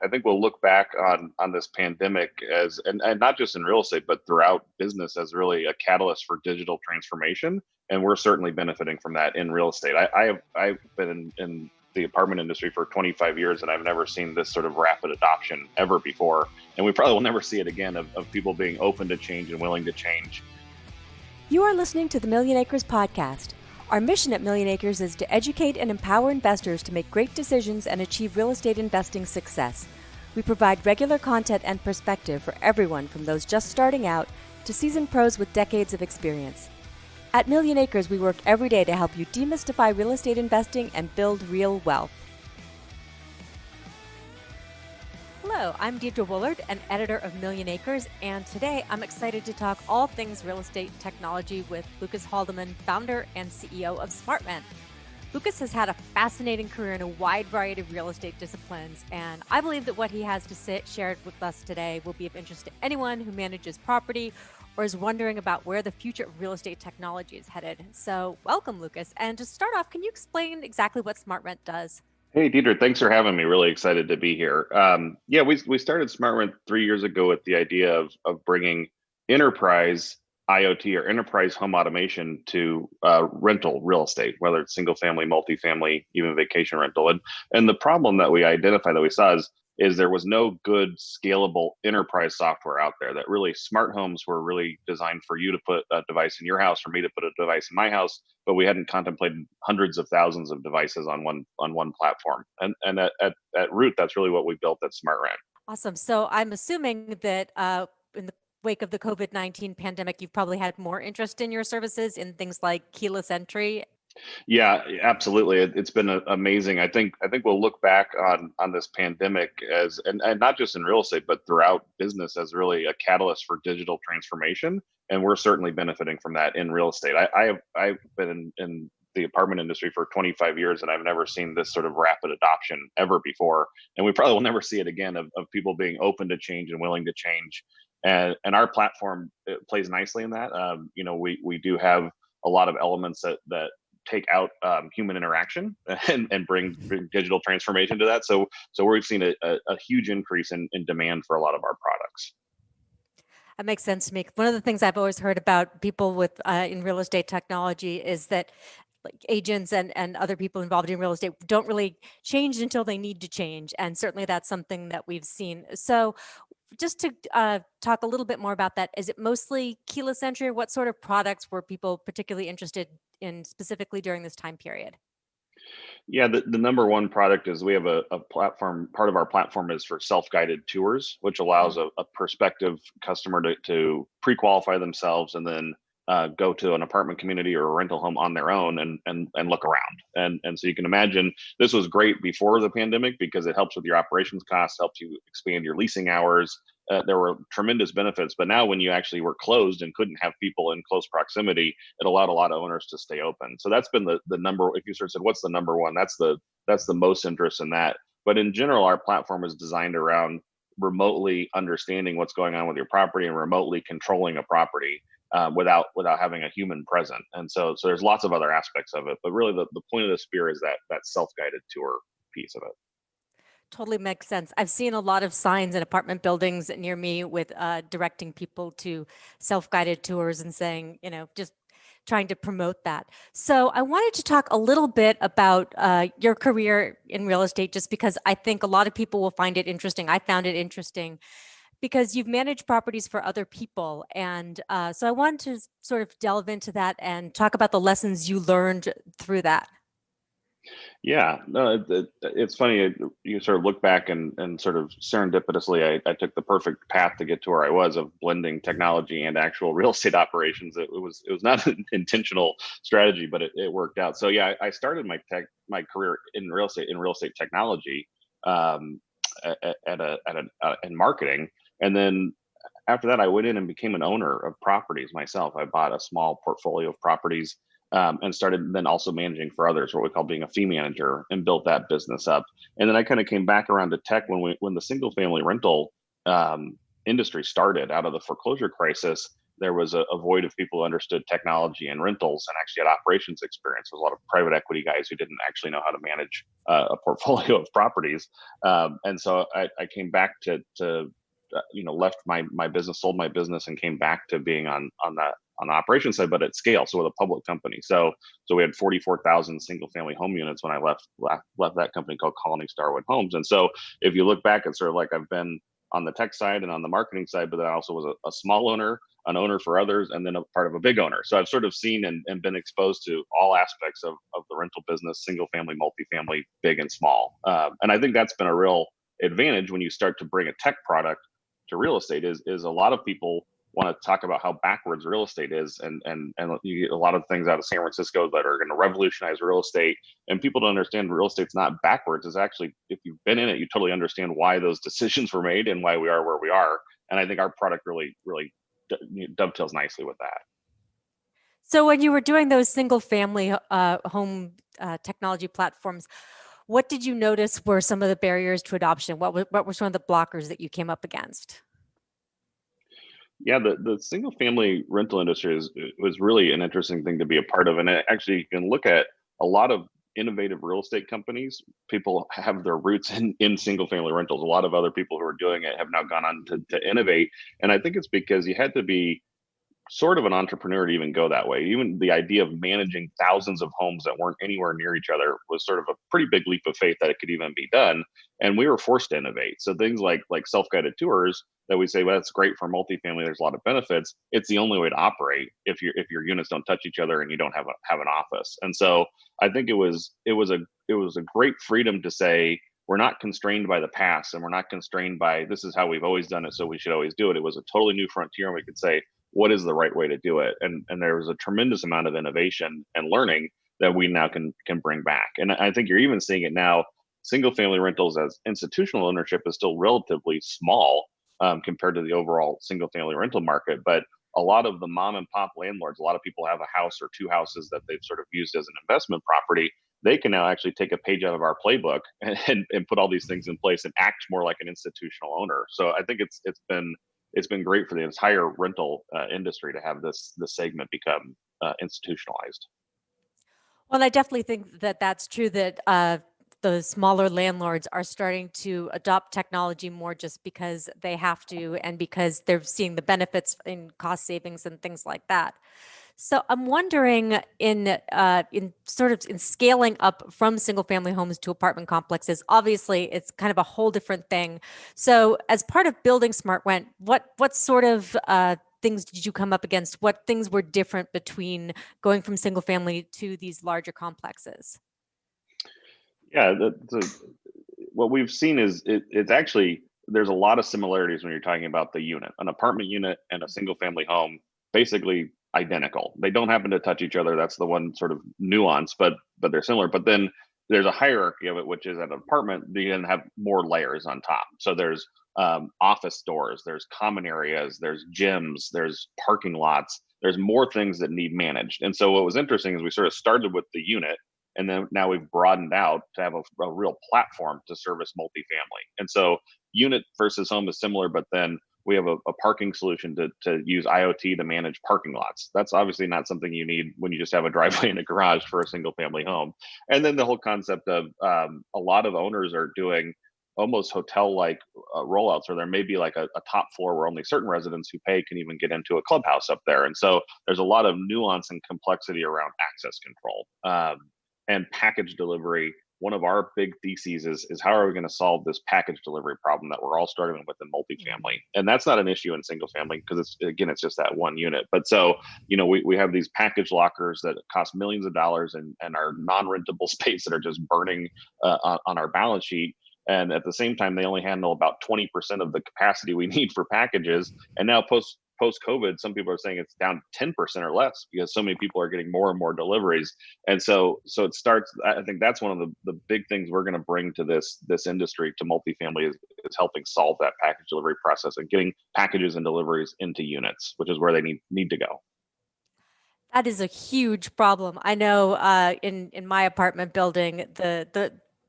I think we'll look back on this pandemic as, and not just in real estate, but throughout business, as really a catalyst for digital transformation. And we're certainly benefiting from that in real estate. I've been in the apartment industry for 25 years, and I've never seen this sort of rapid adoption ever before. And we probably will never see it again of people being open to change and willing to change. You are listening to the Millionacres Podcast. Our mission at Millionacres is to educate and empower investors to make great decisions and achieve real estate investing success. We provide regular content and perspective for everyone from those just starting out to seasoned pros with decades of experience. At Millionacres, we work every day to help you demystify real estate investing and build real wealth. Hello, I'm Deidre Wollard, an editor of Millionacres, and today I'm excited to talk all things real estate technology with Lucas Haldeman, founder and CEO of SmartRent. Lucas has had a fascinating career in a wide variety of real estate disciplines, and I believe that what he has to share with us today will be of interest to anyone who manages property or is wondering about where the future of real estate technology is headed. So welcome, Lucas. And to start off, can you explain exactly what SmartRent does? Hey, Deidre, thanks for having me. Really excited to be here. We started SmartRent 3 years ago with the idea of bringing enterprise IoT or enterprise home automation to rental real estate, whether it's single family, multifamily, even vacation rental. And the problem that we identified that we saw is there was no good scalable enterprise software out there. That really smart homes were really designed for you to put a device in your house, for me to put a device in my house, but we hadn't contemplated hundreds of thousands of devices on one platform. And at root, that's really what we built at SmartRent. Awesome. So I'm assuming that in the wake of the COVID-19 pandemic, you've probably had more interest in your services in things like keyless entry. Yeah, absolutely. It's been amazing. I think we'll look back on this pandemic as, and not just in real estate, but throughout business, as really a catalyst for digital transformation. And we're certainly benefiting from that in real estate. I've been in the apartment industry for 25 years, and I've never seen this sort of rapid adoption ever before. And we probably will never see it again of people being open to change and willing to change. And our platform plays nicely in that. We do have a lot of elements that take out human interaction and bring digital transformation to that. So we've seen a huge increase in demand for a lot of our products. That makes sense to me. One of the things I've always heard about people with in real estate technology is that like agents and other people involved in real estate don't really change until they need to change. And certainly that's something that we've seen. So just to talk a little bit more about that, is it mostly keyless entry? What sort of products were people particularly interested in specifically during this time period? Yeah, the number one product is we have a platform. Part of our platform is for self-guided tours, which allows a prospective customer to pre-qualify themselves and then go to an apartment community or a rental home on their own and look around. And so you can imagine this was great before the pandemic because it helps with your operations costs, helps you expand your leasing hours. There were tremendous benefits, but now when you actually were closed and couldn't have people in close proximity, it allowed a lot of owners to stay open. So that's been the number. If you sort of said, what's the number one? That's the most interest in that. But in general, our platform is designed around remotely understanding what's going on with your property and remotely controlling a property without having a human present. And so there's lots of other aspects of it, but really the point of the spear is that self-guided tour piece of it. Totally makes sense. I've seen a lot of signs in apartment buildings near me with directing people to self-guided tours and saying, just trying to promote that. So I wanted to talk a little bit about your career in real estate, just because I think a lot of people will find it interesting. I found it interesting because you've managed properties for other people. And so I wanted to sort of delve into that and talk about the lessons you learned through that. Yeah, no, it's funny. You sort of look back and sort of serendipitously, I took the perfect path to get to where I was of blending technology and actual real estate operations. It was not an intentional strategy, but it worked out. So yeah, I started my career in real estate technology in marketing, and then after that, I went in and became an owner of properties myself. I bought a small portfolio of properties. And started then also managing for others, what we call being a fee manager, and built that business up. And then I kind of came back around to tech when the single family rental industry started out of the foreclosure crisis. there was a void of people who understood technology and rentals and actually had operations experience. There's a lot of private equity guys who didn't actually know how to manage a portfolio of properties. And so I came back to left my business, sold my business, and came back to being on the operations side, but at scale. So with a public company. So we had 44,000 single family home units when I left that company called Colony Starwood Homes. And so if you look back, it's sort of like I've been on the tech side and on the marketing side, but then I also was a small owner, an owner for others, and then a part of a big owner. So I've sort of seen and been exposed to all aspects of the rental business, single family, multifamily, big and small. And I think that's been a real advantage when you start to bring a tech product to real estate is a lot of people want to talk about how backwards real estate is, and you get a lot of things out of San Francisco that are going to revolutionize real estate, and people don't understand real estate's not backwards. It's actually, if you've been in it, you totally understand why those decisions were made and why we are where we are. And I think our product really dovetails nicely with that. So when you were doing those single family home technology platforms, what did you notice were some of the barriers to adoption? What were some of the blockers that you came up against? Yeah, the single family rental industry was really an interesting thing to be a part of. And actually, you can look at a lot of innovative real estate companies. People have their roots in single family rentals. A lot of other people who are doing it have now gone on to innovate. And I think it's because you had to be sort of an entrepreneur to even go that way. Even the idea of managing thousands of homes that weren't anywhere near each other was sort of a pretty big leap of faith that it could even be done. And we were forced to innovate. So things like self-guided tours that we say, well, that's great for multifamily. There's a lot of benefits. It's the only way to operate if your units don't touch each other and you don't have an office. And so I think it was a great freedom to say, we're not constrained by the past, and we're not constrained by this is how we've always done it, so we should always do it. It was a totally new frontier, and we could say, what is the right way to do it? And there was a tremendous amount of innovation and learning that we now can bring back. And I think you're even seeing it now. Single family rentals as institutional ownership is still relatively small compared to the overall single family rental market. But a lot of the mom and pop landlords, a lot of people have a house or two houses that they've sort of used as an investment property. They can now actually take a page out of our playbook and put all these things in place and act more like an institutional owner. So I think it's been great for the entire rental industry to have this segment become institutionalized. Well, I definitely think that that's true, that the smaller landlords are starting to adopt technology more just because they have to, and because they're seeing the benefits in cost savings and things like that. So I'm wondering, in scaling up from single family homes to apartment complexes, obviously it's kind of a whole different thing. So as part of building SmartRent, what sort of things did you come up against? What things were different between going from single family to these larger complexes? Yeah, what we've seen is it's actually, there's a lot of similarities when you're talking about the unit. An apartment unit and a single family home, basically identical. They don't happen to touch each other. That's the one sort of nuance, but they're similar. But then there's a hierarchy of it, which is an apartment, you can have more layers on top. So there's office doors, there's common areas, there's gyms, there's parking lots, there's more things that need managed. And so what was interesting is we sort of started with the unit, and then now we've broadened out to have a real platform to service multifamily. And so unit versus home is similar, but then we have a parking solution to use IoT to manage parking lots. That's obviously not something you need when you just have a driveway and a garage for a single family home. And then the whole concept of a lot of owners are doing almost hotel-like rollouts, where there may be like a top floor where only certain residents who pay can even get into a clubhouse up there. And so there's a lot of nuance and complexity around access control and package delivery. One of our big theses is how are we going to solve this package delivery problem that we're all struggling with in multifamily? And that's not an issue in single family because it's just that one unit. But so, we have these package lockers that cost millions of dollars and are non-rentable space that are just burning on our balance sheet. And at the same time, they only handle about 20% of the capacity we need for packages. And now post-COVID, some people are saying it's down 10% or less because so many people are getting more and more deliveries. And so it starts, I think that's one of the big things we're going to bring to this industry, to multifamily, is helping solve that package delivery process and getting packages and deliveries into units, which is where they need to go. That is a huge problem. I know in my apartment building,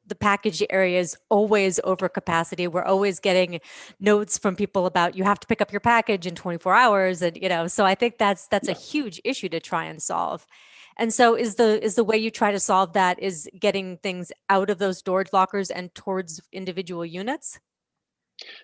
the package area is always over capacity. We're always getting notes from people about you have to pick up your package in 24 hours. And, so I think that's a huge issue to try and solve. And so is the way you try to solve that is getting things out of those storage lockers and towards individual units?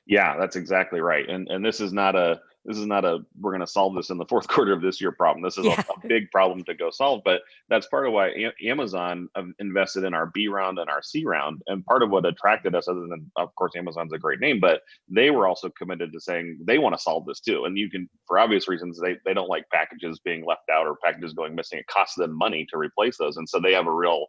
Yeah, that's exactly right. And this is not a we're going to solve this in the fourth quarter of this year problem. This is a Yeah. big problem to go solve, but that's part of why Amazon invested in our B round and our C round. And part of what attracted us, other than of course Amazon's a great name, but they were also committed to saying they want to solve this too. And you can, for obvious reasons, they don't like packages being left out or packages going missing. It costs them money to replace those, and so they have a real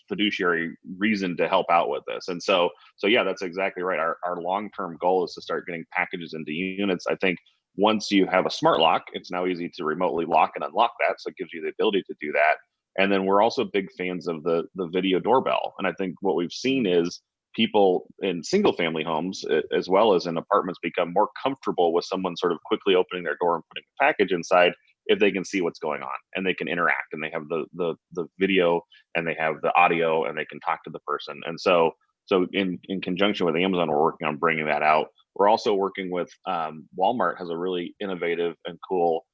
fiduciary reason to help out with this. And so yeah, that's exactly right. Our long-term goal is to start getting packages into units. I think once you have a smart lock, it's now easy to remotely lock and unlock that. So it gives you the ability to do that. And then we're also big fans of the video doorbell. And I think what we've seen is people in single family homes as well as in apartments become more comfortable with someone sort of quickly opening their door and putting a package inside if they can see what's going on and they can interact and they have the video and they have the audio and they can talk to the person. And so in conjunction with Amazon, we're working on bringing that out. We're also working with Walmart has a really innovative and cool,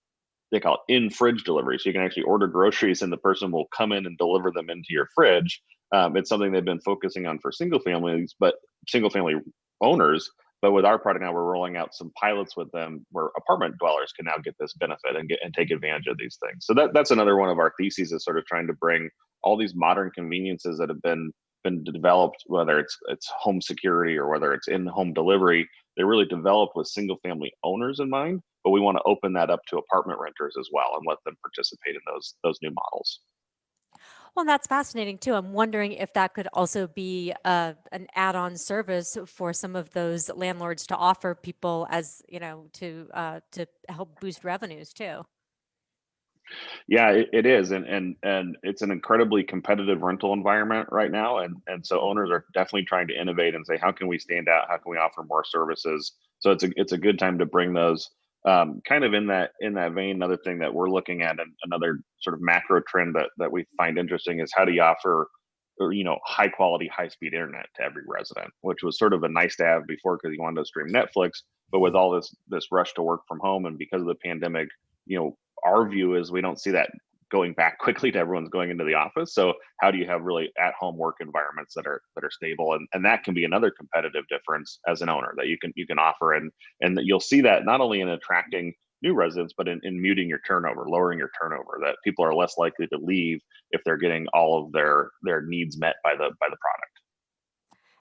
they call it in fridge delivery. So you can actually order groceries and the person will come in and deliver them into your fridge. It's something they've been focusing on for single family owners. But with our product now, we're rolling out some pilots with them where apartment dwellers can now get this benefit and take advantage of these things. So that's another one of our theses, is sort of trying to bring all these modern conveniences that have been developed, whether it's home security or whether it's in-home delivery. They're really developed with single family owners in mind, but we want to open that up to apartment renters as well and let them participate in those new models. Well, that's fascinating too. I'm wondering if that could also be an add-on service for some of those landlords to offer people, as to help boost revenues too. Yeah, it is, and it's an incredibly competitive rental environment right now, and so owners are definitely trying to innovate and say, how can we stand out? How can we offer more services? So it's a good time to bring those. Kind of in that vein, another thing that we're looking at, and another sort of macro trend that we find interesting, is how do you offer, high quality, high speed internet to every resident, which was sort of a nice to have before because you wanted to stream Netflix, but with all this rush to work from home and because of the pandemic, our view is we don't see that going back quickly to everyone's going into the office. So how do you have really at home work environments that are stable? And that can be another competitive difference as an owner that you can offer. And that you'll see that not only in attracting new residents, but in muting your turnover, lowering your turnover, that people are less likely to leave if they're getting all of their needs met by the product.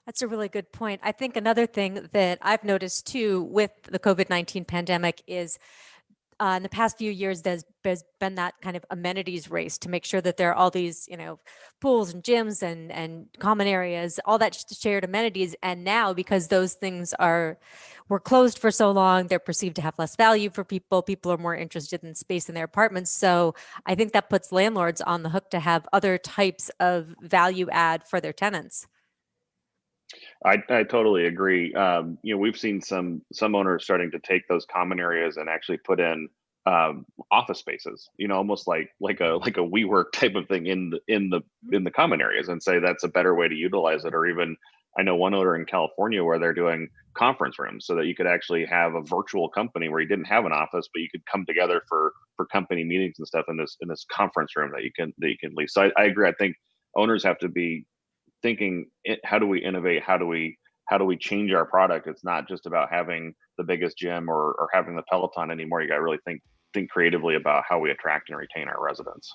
That's a really good point. I think another thing that I've noticed too with the COVID-19 pandemic is in the past few years, there's been that kind of amenities race to make sure that there are all these, pools and gyms and common areas, all that shared amenities. And now, because those things were closed for so long, they're perceived to have less value for people. People are more interested in space in their apartments. So I think that puts landlords on the hook to have other types of value add for their tenants. I totally agree. We've seen some owners starting to take those common areas and actually put in office spaces. Almost like a WeWork type of thing in the common areas, and say that's a better way to utilize it. Or even I know one owner in California where they're doing conference rooms so that you could actually have a virtual company where you didn't have an office, but you could come together for company meetings and stuff in this conference room that you can lease. So I agree. I think owners have to be thinking, how do we innovate? How do we change our product? It's not just about having the biggest gym or having the Peloton anymore. You got to really think creatively about how we attract and retain our residents.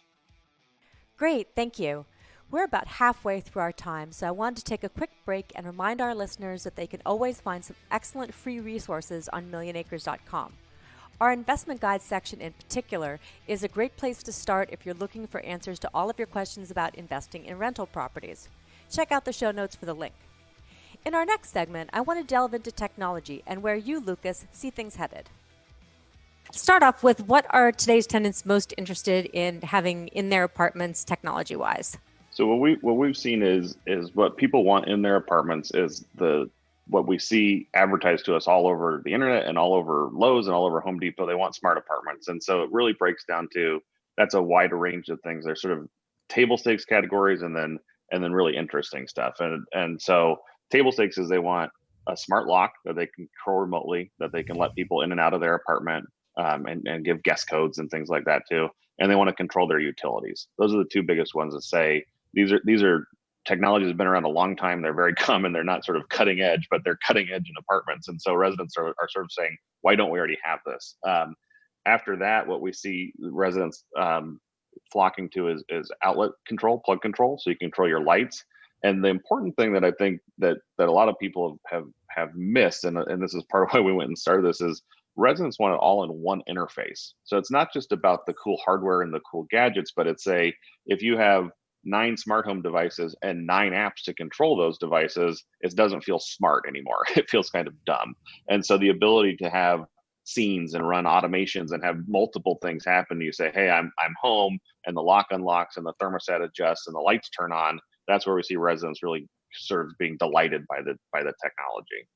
Great, thank you. We're about halfway through our time, so I wanted to take a quick break and remind our listeners that they can always find some excellent free resources on millionacres.com. Our investment guide section in particular is a great place to start if you're looking for answers to all of your questions about investing in rental properties. Check out the show notes for the link. In our next segment, I want to delve into technology and where you, Lucas, see things headed. Start off with, what are today's tenants most interested in having in their apartments technology-wise? So what we've seen is what people want in their apartments is what we see advertised to us all over the internet and all over Lowe's and all over Home Depot. They want smart apartments, and so it really breaks down to, that's a wide range of things. There's sort of table stakes categories, and then and then really interesting stuff. And so table stakes is they want a smart lock that they can control remotely, that they can let people in and out of their apartment, and give guest codes and things like that too. And they want to control their utilities. Those are the two biggest ones that say these are technology has been around a long time. They're very common. They're not sort of cutting edge, but they're cutting edge in apartments. And so residents are sort of saying, why don't we already have this? After that, what we see residents flocking to is outlet control, plug control, so you can control your lights. And the important thing that I think that a lot of people have missed, and this is part of why we went and started this, is residents want it all in one interface. So it's not just about the cool hardware and the cool gadgets, but it's if you have 9 smart home devices and 9 apps to control those devices, it doesn't feel smart anymore. It feels kind of dumb. And so the ability to have scenes and run automations and have multiple things happen, you say, hey, I'm home, and the lock unlocks and the thermostat adjusts and the lights turn on. That's where we see residents really sort of being delighted by the technology.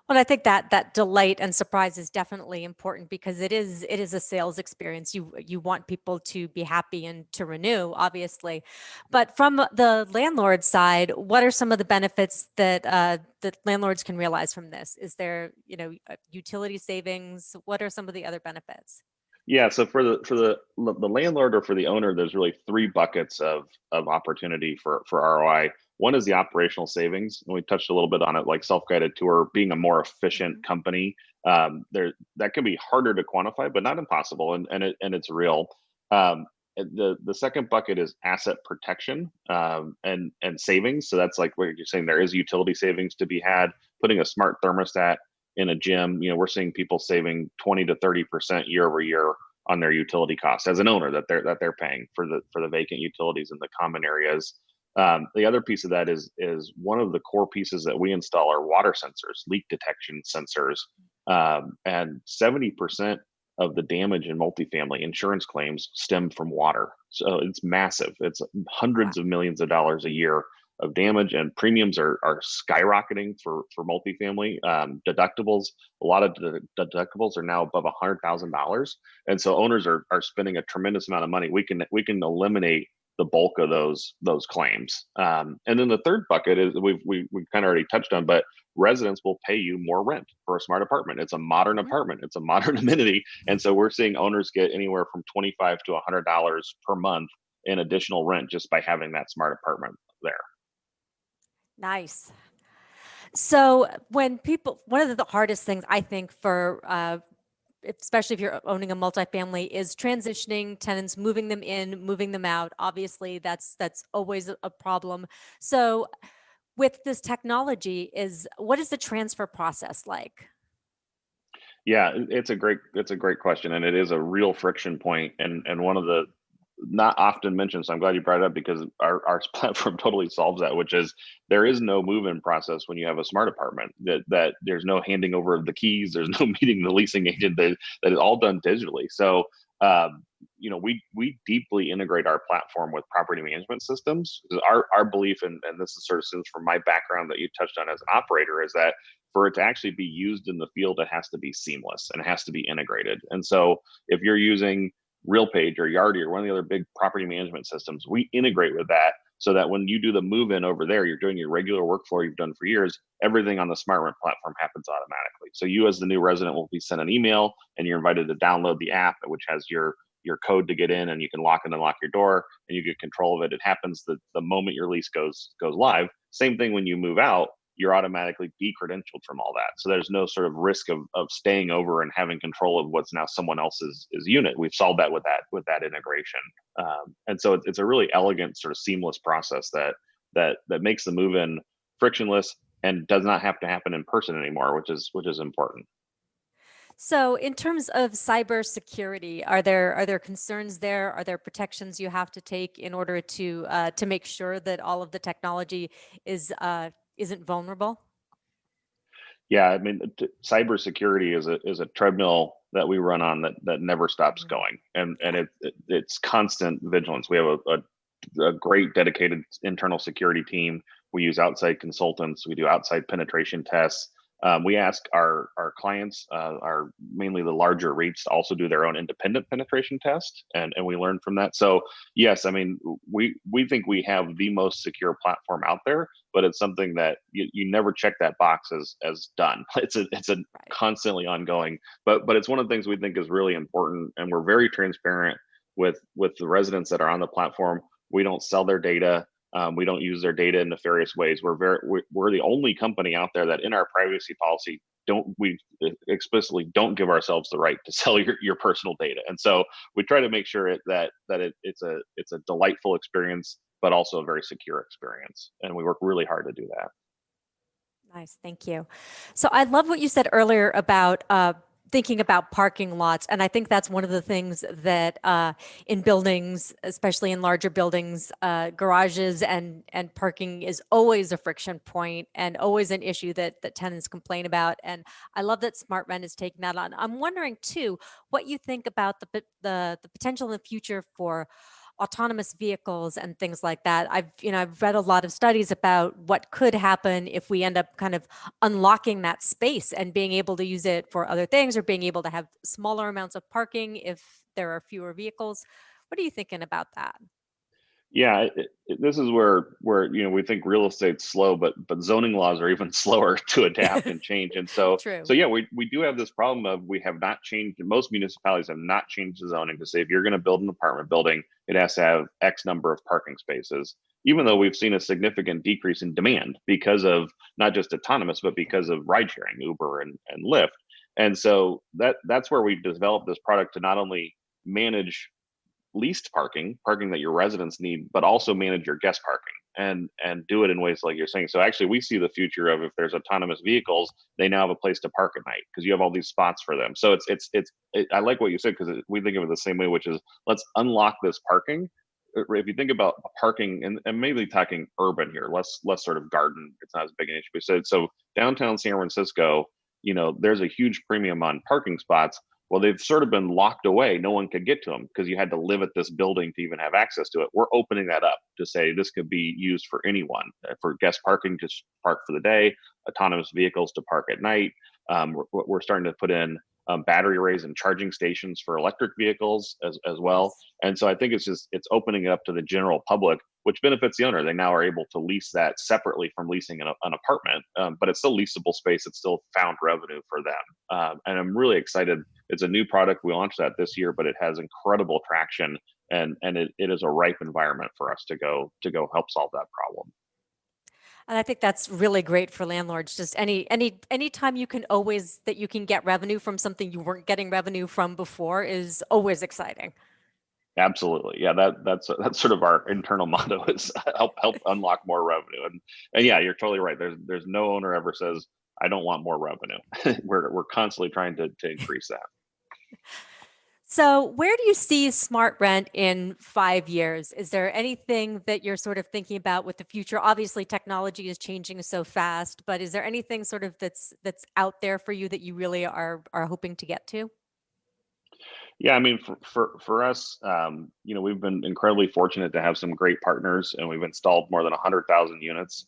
Well, I think that delight and surprise is definitely important because it is a sales experience. You want people to be happy and to renew, obviously. But from the landlord side, what are some of the benefits that that landlords can realize from this? Is there, utility savings? What are some of the other benefits? Yeah, so for the landlord or for the owner, there's really 3 buckets of opportunity for ROI. One is the operational savings, and we touched a little bit on it, like self-guided tour, being a more efficient company. That can be harder to quantify, but not impossible, and it's real. The second bucket is asset protection, and savings. So that's like what you're saying. There is utility savings to be had. Putting a smart thermostat in a gym, we're seeing people saving 20 to 30% year over year on their utility costs as an owner that they're paying for the vacant utilities in the common areas. The other piece of that is one of the core pieces that we install are water sensors, leak detection sensors, and 70% of the damage in multifamily insurance claims stem from water. So it's massive. It's hundreds of millions of dollars a year of damage, and premiums are skyrocketing for multifamily deductibles. A lot of deductibles are now above $100,000, and so owners are spending a tremendous amount of money. We can eliminate the bulk of those claims. And then the third bucket is we kind of already touched on, but residents will pay you more rent for a smart apartment. It's a modern apartment. It's a modern amenity. And so we're seeing owners get anywhere from $25 to $100 per month in additional rent just by having that smart apartment there. Nice. So one of the hardest things I think for especially if you're owning a multifamily, is transitioning tenants, moving them in, moving them out. Obviously, that's always a problem. So with this technology, what is the transfer process like? Yeah, it's a great question, and it is a real friction point, and one of the not often mentioned. So I'm glad you brought it up because our platform totally solves that, which is there is no move-in process when you have a smart apartment. That there's no handing over of the keys, there's no meeting the leasing agent. That is all done digitally. So we deeply integrate our platform with property management systems. Our belief, and this is sort of stems from my background that you touched on as an operator, is that for it to actually be used in the field, it has to be seamless and it has to be integrated. And so if you're using RealPage or Yardi or one of the other big property management systems, we integrate with that so that when you do the move-in over there, you're doing your regular workflow you've done for years, everything on the SmartRent platform happens automatically. So you as the new resident will be sent an email and you're invited to download the app, which has your code to get in, and you can lock and unlock your door and you get control of it. It happens the moment your lease goes live. Same thing when you move out, you're automatically de-credentialed from all that. So there's no sort of risk of staying over and having control of what's now someone else's unit. We've solved that with that integration. And so it's a really elegant sort of seamless process that makes the move-in frictionless and does not have to happen in person anymore, which is important. So in terms of cybersecurity, are there concerns there? Are there protections you have to take in order to make sure that all of the technology isn't vulnerable? Yeah, I mean, cybersecurity is a treadmill that we run on that never stops going, and it's constant vigilance. We have a great dedicated internal security team. We use outside consultants. We do outside penetration tests. We ask our clients, our mainly the larger REITs, to also do their own independent penetration test, and we learn from that. So yes, I mean we think we have the most secure platform out there, but it's something that you never check that box as done. It's a Right. constantly ongoing, but it's one of the things we think is really important, and we're very transparent with the residents that are on the platform. We don't sell their data. We don't use their data in nefarious ways. We're the only company out there that in our privacy policy we explicitly don't give ourselves the right to sell your personal data. And so we try to make sure it's a delightful experience, but also a very secure experience. And we work really hard to do that. Nice. Thank you. So I love what you said earlier about thinking about parking lots. And I think that's one of the things that in buildings, especially in larger buildings, garages and parking is always a friction point and always an issue that tenants complain about. And I love that SmartRent is taking that on. I'm wondering too, what you think about the potential in the future for autonomous vehicles and things like that. I've read a lot of studies about what could happen if we end up kind of unlocking that space and being able to use it for other things, or being able to have smaller amounts of parking if there are fewer vehicles. What are you thinking about that? Yeah, this is where we think real estate's slow, but zoning laws are even slower to adapt and change. And so True. yeah, we do have this problem of we have not changed. Most municipalities have not changed the zoning to say if you're going to build an apartment building, it has to have X number of parking spaces. Even though we've seen a significant decrease in demand because of not just autonomous, but because of ride sharing, Uber and Lyft. And so that's where we developed this product to not only manage leased parking that your residents need, but also manage your guest parking and do it in ways like you're saying. So actually, we see the future of if there's autonomous vehicles, they now have a place to park at night because you have all these spots for them. So I like what you said because we think of it the same way, which is let's unlock this parking. If you think about parking and maybe talking urban here, less sort of garden, it's not as big an issue. So downtown San Francisco, there's a huge premium on parking spots. Well, they've sort of been locked away. No one could get to them because you had to live at this building to even have access to it. We're opening that up to say this could be used for anyone, for guest parking to park for the day, autonomous vehicles to park at night. We're starting to put in battery arrays and charging stations for electric vehicles as well. Nice. And so I think it's opening it up to the general public, which benefits the owner. They now are able to lease that separately from leasing an apartment, but it's still leasable space. It's still found revenue for them. And I'm really excited. It's a new product. We launched that this year, but it has incredible traction, and it is a ripe environment for us to go help solve that problem. And I think that's really great for landlords. Just anytime you can get revenue from something you weren't getting revenue from before is always exciting. Absolutely. Yeah, that's sort of our internal motto is help unlock more revenue. And yeah, you're totally right. There's no owner ever says I don't want more revenue. We're constantly trying to increase that. So, where do you see Smart Rent in 5 years? Is there anything that you're sort of thinking about with the future? Obviously, technology is changing so fast, but is there anything sort of that's out there for you that you really are hoping to get to? Yeah, I mean, for us, we've been incredibly fortunate to have some great partners, and we've installed more than 100,000 units.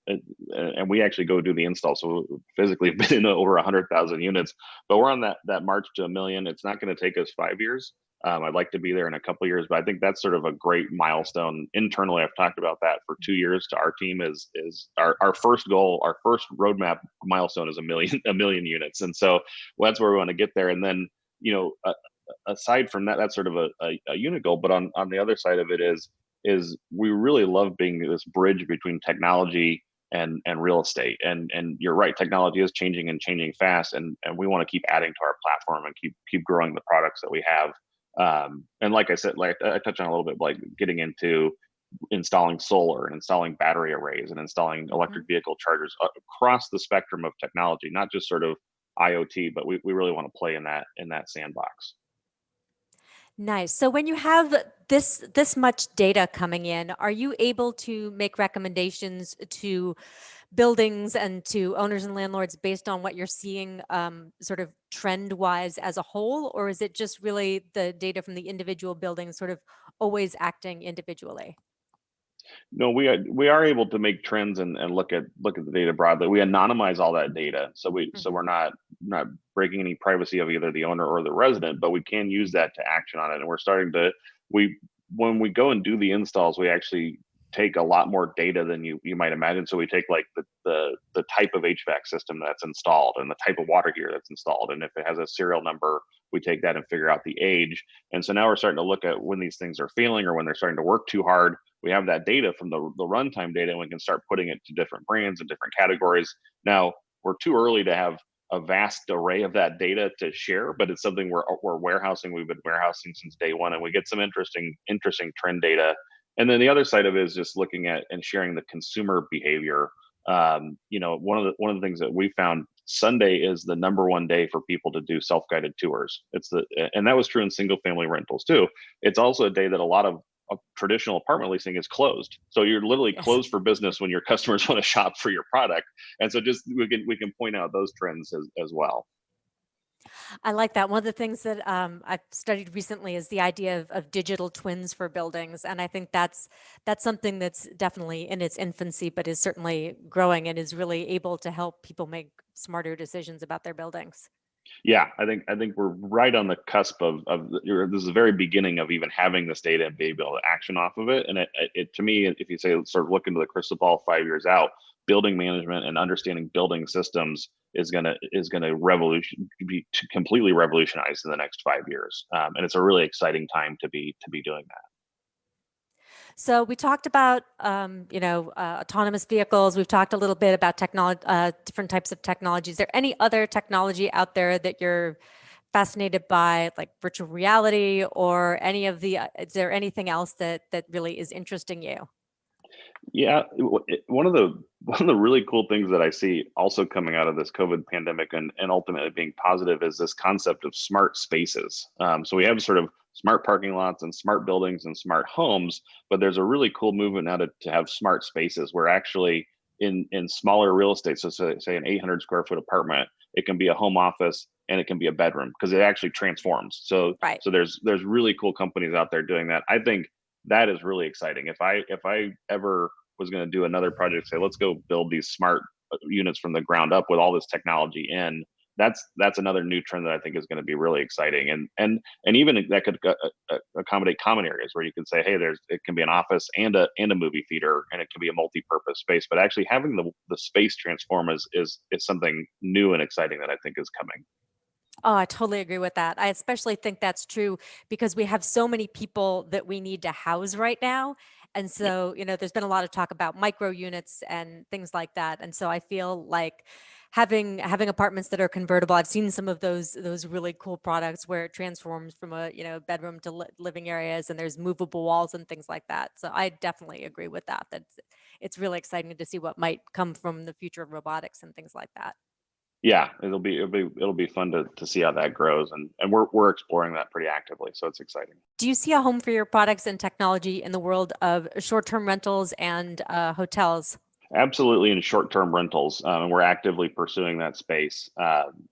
And we actually go do the install, so we physically have been in over 100,000 units. But we're on that march to a million. It's not going to take us 5 years. I'd like to be there in a couple of years, but I think that's sort of a great milestone. Internally, I've talked about that for 2 years. To our team is our first goal, our first roadmap milestone is a million units, and so that's where we want to get there. And then you know, aside from that, that's sort of a unit goal. But on the other side of it is we really love being this bridge between technology and real estate. And you're right, technology is changing and changing fast, and we want to keep adding to our platform and keep growing the products that we have. And like I said, like I touched on a little bit, like getting into installing solar and installing battery arrays and installing electric vehicle chargers across the spectrum of technology, not just sort of IoT, but we really want to play in that sandbox. Nice. So when you have this much data coming in, are you able to make recommendations to buildings and to owners and landlords based on what you're seeing, sort of trend wise as a whole, or is it just really the data from the individual buildings sort of always acting individually? No, we are able to make trends and look at the data broadly. We anonymize all that data, so we're not breaking any privacy of either the owner or the resident, but we can use that to action on it. And we're starting to we when we go and do the installs, we actually take a lot more data than you might imagine. So we take like the type of HVAC system that's installed and the type of water heater that's installed, and if it has a serial number, we take that and figure out the age. And so now we're starting to look at when these things are failing or when they're starting to work too hard. We have that data from the runtime data, and we can start putting it to different brands and different categories. Now, we're too early to have a vast array of that data to share, but it's something we're warehousing. We've been warehousing since day one, and we get some interesting trend data. And then the other side of it is just looking at and sharing the consumer behavior. One of the things that we found, Sunday is the number one day for people to do self-guided tours. And that was true in single family rentals too. It's also a day that a lot of traditional apartment leasing is closed. So you're literally Yes. closed for business when your customers want to shop for your product. And so just we can point out those trends as well. I like that. One of the things that I've studied recently is the idea of digital twins for buildings, and I think that's something that's definitely in its infancy, but is certainly growing and is really able to help people make smarter decisions about their buildings. Yeah, I think we're right on the cusp of this is the very beginning of even having this data and being able to action off of it. And it to me, if you say sort of look into the crystal ball 5 years out, building management and understanding building systems is gonna be completely revolutionized in the next 5 years. And it's a really exciting time to be doing that. So we talked about, autonomous vehicles. We've talked a little bit about technology, different types of technology. Is there any other technology out there that you're fascinated by, like virtual reality or any of the? Is there anything else that really is interesting you? Yeah, one of the really cool things that I see also coming out of this COVID pandemic and ultimately being positive is this concept of smart spaces. So we have sort of smart parking lots and smart buildings and smart homes, but there's a really cool movement now to have smart spaces where actually in smaller real estate, so say an 800 square foot apartment, it can be a home office and it can be a bedroom because it actually transforms. So Right. so there's really cool companies out there doing that. I think that is really exciting. If I ever was going to do another project, say let's go build these smart units from the ground up with all this technology in, that's another new trend that I think is going to be really exciting. And even that could accommodate common areas where you can say, hey, it can be an office and a movie theater, and it can be a multi-purpose space. But actually having the space transform is something new and exciting that I think is coming. Oh, I totally agree with that. I especially think that's true because we have so many people that we need to house right now. And Yep. so, there's been a lot of talk about micro units and things like that. And so I feel like having apartments that are convertible, I've seen some of those really cool products where it transforms from a, bedroom to living areas and there's movable walls and things like that. So I definitely agree with that. It's really exciting to see what might come from the future of robotics and things like that. Yeah, it'll be fun to see how that grows, and we're exploring that pretty actively. So it's exciting. Do you see a home for your products and technology in the world of short-term rentals and hotels? Absolutely, in short-term rentals, and we're actively pursuing that space.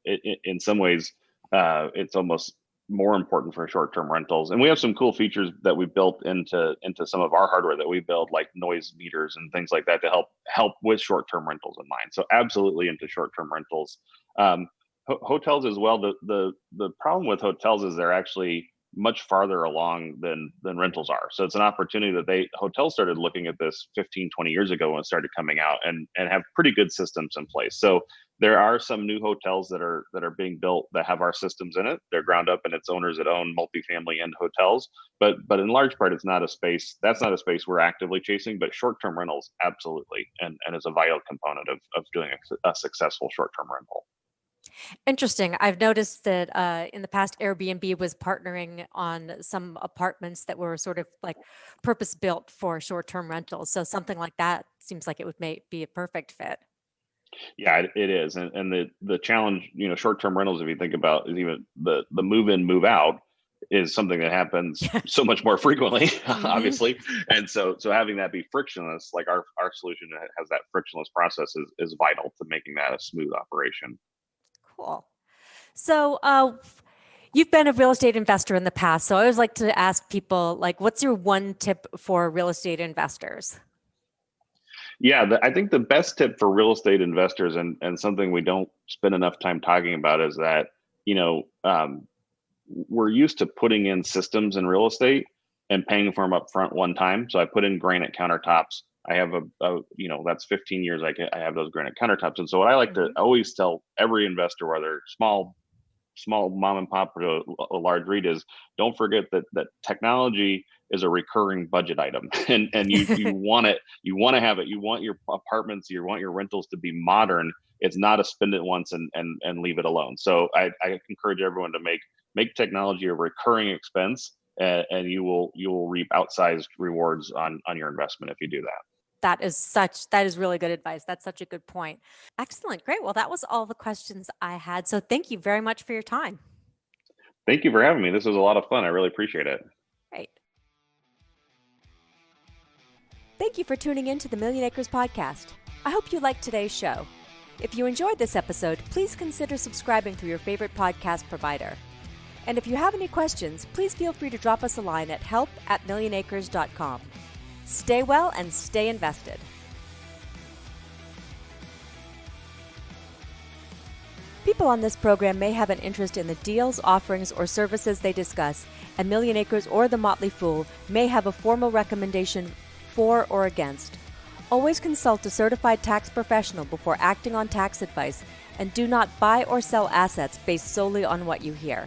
In some ways, it's almost more important for short-term rentals, and we have some cool features that we built into some of our hardware that we build, like noise meters and things like that, to help with short-term rentals in mind. So absolutely into short-term rentals. Um, Hotels as well. The problem with hotels is they're actually much farther along than rentals are. So it's an opportunity that hotels started looking at this 15, 20 years ago when it started coming out, and have pretty good systems in place. So there are some new hotels that are being built that have our systems in it. They're ground up and it's owners that own multifamily and hotels. But in large part, that's not a space we're actively chasing, but short-term rentals, absolutely. And is a vital component of doing a successful short-term rental. Interesting. I've noticed that in the past, Airbnb was partnering on some apartments that were sort of like purpose built for short-term rentals. So something like that seems like it would be a perfect fit. Yeah, it is. And the challenge, short-term rentals, if you think about, is even the move in, move out is something that happens so much more frequently, Hmm. obviously. And so having that be frictionless, like our solution that has that frictionless process is vital to making that a smooth operation. Cool. So you've been a real estate investor in the past. So I always like to ask people, like, what's your one tip for real estate investors? I think the best tip for real estate investors, and something we don't spend enough time talking about, is that, we're used to putting in systems in real estate and paying for them up front one time. So I put in granite countertops. I have that's 15 years. I have those granite countertops. And so what I like to always tell every investor, whether small mom and pop or a large REIT, is don't forget that technology is a recurring budget item, and you want it, you want to have it, you want your apartments, you want your rentals to be modern. It's not a spend it once and leave it alone. So I encourage everyone to make technology a recurring expense, and you will reap outsized rewards on your investment if you do that. That is really good advice. That's such a good point. Excellent. Great. Well, that was all the questions I had. So thank you very much for your time. Thank you for having me. This was a lot of fun. I really appreciate it. Great. Thank you for tuning in to the Millionacres Podcast. I hope you liked today's show. If you enjoyed this episode, please consider subscribing through your favorite podcast provider. And if you have any questions, please feel free to drop us a line at help@millionacres.com. Stay well and stay invested. People on this program may have an interest in the deals, offerings, or services they discuss, and Millionacres or the Motley Fool may have a formal recommendation for or against. Always consult a certified tax professional before acting on tax advice, and do not buy or sell assets based solely on what you hear.